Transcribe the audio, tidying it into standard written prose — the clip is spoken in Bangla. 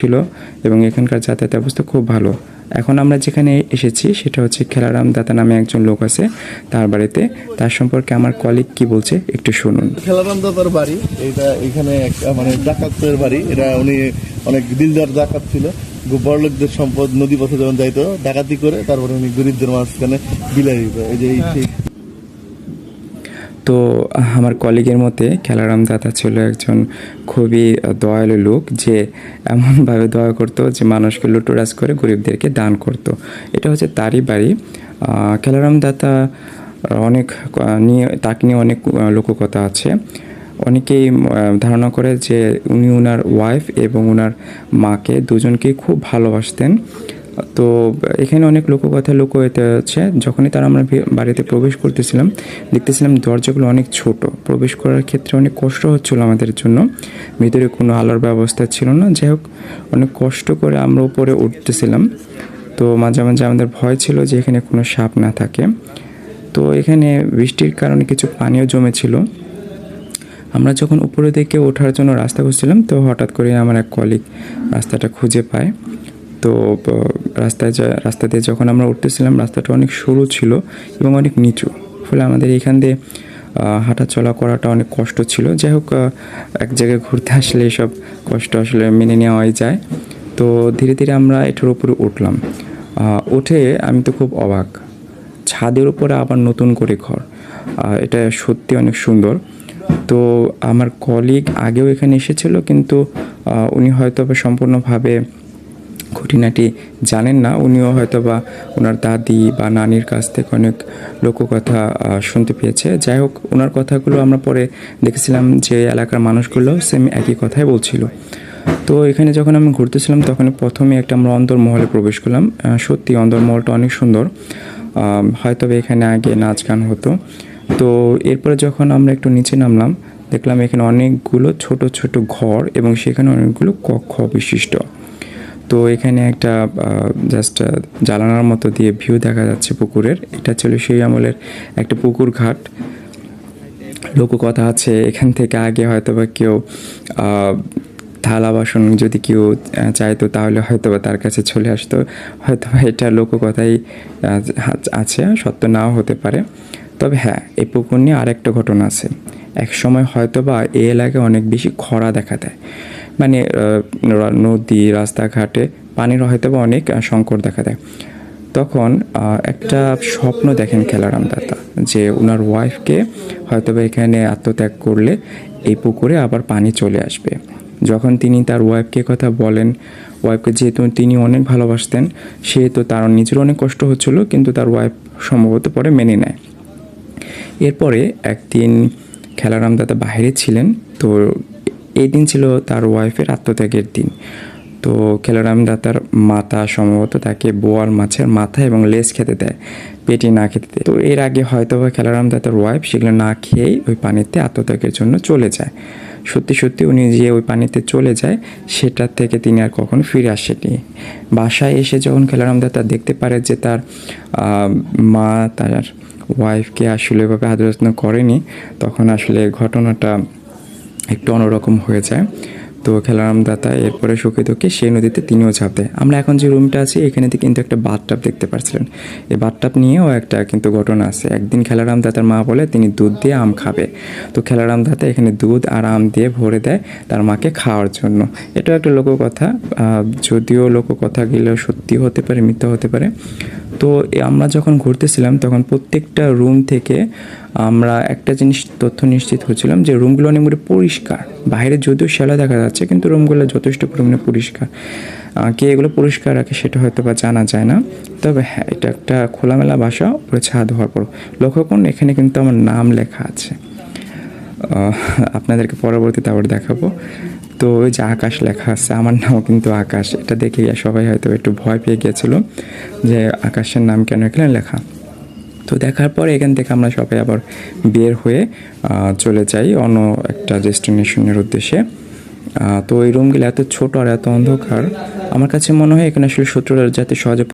ছিল এবং এখানকার যাতায়াত ব্যবস্থা খুব ভালো। এখন আমরা যেখানে এসেছি সেটা হচ্ছে খেলারাম দাতা নামে একজন লোক আছে তার বাড়িতে। তার সম্পর্কে আমার কলিগ কি বলছে একটু শুনুন। খেলারাম দাতার বাড়ি এটা, এখানে মানে ডাকাতের বাড়ি এটা। উনি অনেক দিলদার ডাকাত ছিল। বড়লোকদের সম্পদ নদী পথে যখন যাইতো ডাকাতি করে, তারপরে উনি গরিবদের মাঝখানে বিলাই দিত। এই যে তো আমার কলিগের মতে খেলারাম দাতা ছিল একজন খুবই দয়ালু লোক, যে এমনভাবে দয়া করতো যে মানুষকে লুটোরাজ করে গরিবদেরকে দান করত। এটা হচ্ছে তারই বাড়ি। খেলারাম দাতা অনেক তাকে নিয়ে অনেক লোককথা আছে। অনেকেই ধারণা করে যে উনি ওনার ওয়াইফ এবং ওনার মাকে দুজনকেই খুব ভালোবাসতেন। তো এখানে অনেক লোককথা লুকোতে আছে। যখনই তারা আমরা বাড়িতে প্রবেশ করতেছিলাম দেখতেছিলাম দরজাগুলো অনেক ছোট, প্রবেশ করার ক্ষেত্রে অনেক কষ্ট হচ্ছিলো আমাদের জন্য। ভিতরে কোনো আলোর ব্যবস্থা ছিল না। যাই হোক, অনেক কষ্ট করে আমরা উপরে উঠতেছিলাম। তো মাঝে মাঝে আমাদের ভয় ছিল যে এখানে কোনো সাপ না থাকে। তো এখানে বৃষ্টির কারণে কিছু পানিও জমেছিল। আমরা যখন উপরে দিকে ওঠার জন্য রাস্তা খুঁজছিলাম তো হঠাৎ করে আমার এক কলিগ রাস্তাটা খুঁজে পায়। তো রাস্তা দিয়ে যখন আমরা উঠতেছিলাম রাস্তাটা অনেক সরু ছিল এবং অনেক নিচু, ফলে আমাদের এখান দিয়ে হাঁটা চলা করাটা অনেক কষ্ট ছিল। যাই হোক, এক জায়গায় ঘুরতে আসলে এসব কষ্ট আসলে মেনে নেওয়াই যায়। তো ধীরে ধীরে আমরা এটার উপরে উঠলাম। উঠে আমি তো খুব অবাক, ছাদের উপরে আবার নতুন করে ঘর। এটা সত্যি অনেক সুন্দর। তো আমার কলিগ আগেও এখানে এসেছিল, কিন্তু উনি হয়তো সম্পূর্ণভাবে খুঁটিনাটি জানেন না। উনিও হয়তো বা ওনার দাদি বা নানির কাছ থেকে অনেক লোককথা শুনতে পেয়েছে। যাই হোক, ওনার কথাগুলো আমরা পরে দেখেছিলাম যে এলাকার মানুষগুলো সেম একই কথাই বলছিল। তো এখানে যখন আমি ঘুরতেছিলাম তখন প্রথমে আমরা অন্দরমহলে প্রবেশ করলাম। সত্যি অন্দরমহলটা অনেক সুন্দর। হয়তো এখানে আগে নাচ গান হতো। তো এরপরে যখন আমরা একটু নিচে নামলাম দেখলাম এখানে অনেকগুলো ছোট ছোট ঘর এবং সেখানে অনেকগুলো কক্ষ বিশিষ্ট। তো এখানে একটা জাস্ট জানালার মতো দিয়ে ভিউ দেখা যাচ্ছে পুকুরের। এটা ছিল সেই আমলের একটা পুকুর ঘাট। লোককথা আছে এখান থেকে আগে হয়তো বা কেউ থালা বাসন যদি কেউ চাইতো তাহলে হয়তো বা তার কাছে চলে আসতো। হয়তো এটা লোককথাই আছে, সত্য নাও হতে পারে। তবে হ্যাঁ, এই পুকুর নিয়ে আরেকটা ঘটনা আছে। এক সময় হয়তো বা এই এলাকায় অনেক বেশি খরা দেখা দেয়, মানে নদী রাস্তাঘাটে পানির হয়তো বা অনেক সংকট দেখা দেয়। তখন একটা স্বপ্ন দেখেন খেলারাম দাতা যে ওনার ওয়াইফকে হয়তো বা এখানে আত্মত্যাগ করলে এই পুকুরে আবার পানি চলে আসবে। যখন তিনি তার ওয়াইফকে কথা বলেন, ওয়াইফকে যেহেতু তিনি অনেক ভালোবাসতেন সেহেতু তার নিজের অনেক কষ্ট হচ্ছিল, কিন্তু তার ওয়াইফ সম্ভবত পরে মেনে নেয়। এরপরে একদিন খেলারাম দাতা বাইরে ছিলেন। তো এই দিন ছিল তার ওয়াইফের আত্মত্যাগের দিন। তো খেলারাম দাতার মাতা সম্ভবত তাকে বোয়াল মাছের মাথা এবং লেজ খেতে দেয়, পেটি না খেতে দেয়। তো এর আগে হয়তো বা খেলারাম দাতার ওয়াইফ সেগুলো না খেয়েই ওই পানিতে আত্মত্যাগের জন্য চলে যায়। সত্যি সত্যি উনি যে ওই পানিতে চলে যায় সেটার থেকে তিনি আর কখনো ফিরে আসেনি। বাসায় এসে যখন খেলারাম দাতা দেখতে পারে যে তার মা তার ওয়াইফকে আসলে এভাবে আদর যত্ন করেনি, তখন আসলে ঘটনাটা একটু অন্যরকম হয়ে যায়। তো খেলারাম দাতা এরপরে সুখে দুঃখে সেই নদীতে তিনিও ঝাঁপ দেয়। আমরা এখন যে রুমটা আছি এখানে কিন্তু একটা বাথটাব দেখতে পাচ্ছিলেন। এই বাথটাব নিয়েও একটা কিন্তু ঘটনা আছে। একদিন খেলারাম দাতার মা বলে তিনি দুধ দিয়ে আম খাবে। তো খেলারাম দাতা এখানে দুধ আর আম দিয়ে ভরে দেয় তার মাকে খাওয়ার জন্য। এটাও একটা লোককথা, যদিও লোককথাগুলো সত্যি হতে পারে মিথ্যা হতে পারে। তো আমরা যখন ঘুরতেছিলাম তখন প্রত্যেকটা রুম থেকে আমরা একটা জিনিস তথ্য নিশ্চিত হচ্ছিলাম যে রুমগুলো অনেক পরিষ্কার। বাইরে যদিও শ্যাওলা দেখা যাচ্ছে কিন্তু রুমগুলো যথেষ্ট পরিমাণে পরিষ্কার। কে এগুলো পরিষ্কার রাখে সেটা হয়তো বা জানা যায় না। তবে হ্যাঁ, এটা একটা খোলামেলা বাসা, উপরে ছাদ হওয়ার পর। লক্ষ্য করুন এখানে কিন্তু আমার নাম লেখা আছে। আপনাদেরকে পরবর্তীতে আবার দেখাবো। তো ওই যে আকাশ লেখা আছে, আমার নামও কিন্তু আকাশ। এটা দেখে সবাই হয়তো একটু ভয় পেয়ে গিয়েছিল যে আকাশের নাম কেন এখানে লেখা। তো দেখার পরে এখান থেকে আমরা সবাই আবার বের হয়ে চলে যাই অন্য একটা ডেস্টিনেশনের উদ্দেশ্যে। তো এই রুমগুলো এত ছোট আর এত অন্ধকার, আমার কাছে মনে হয় এখানে আসলে শত্রুরা যাতে সহজে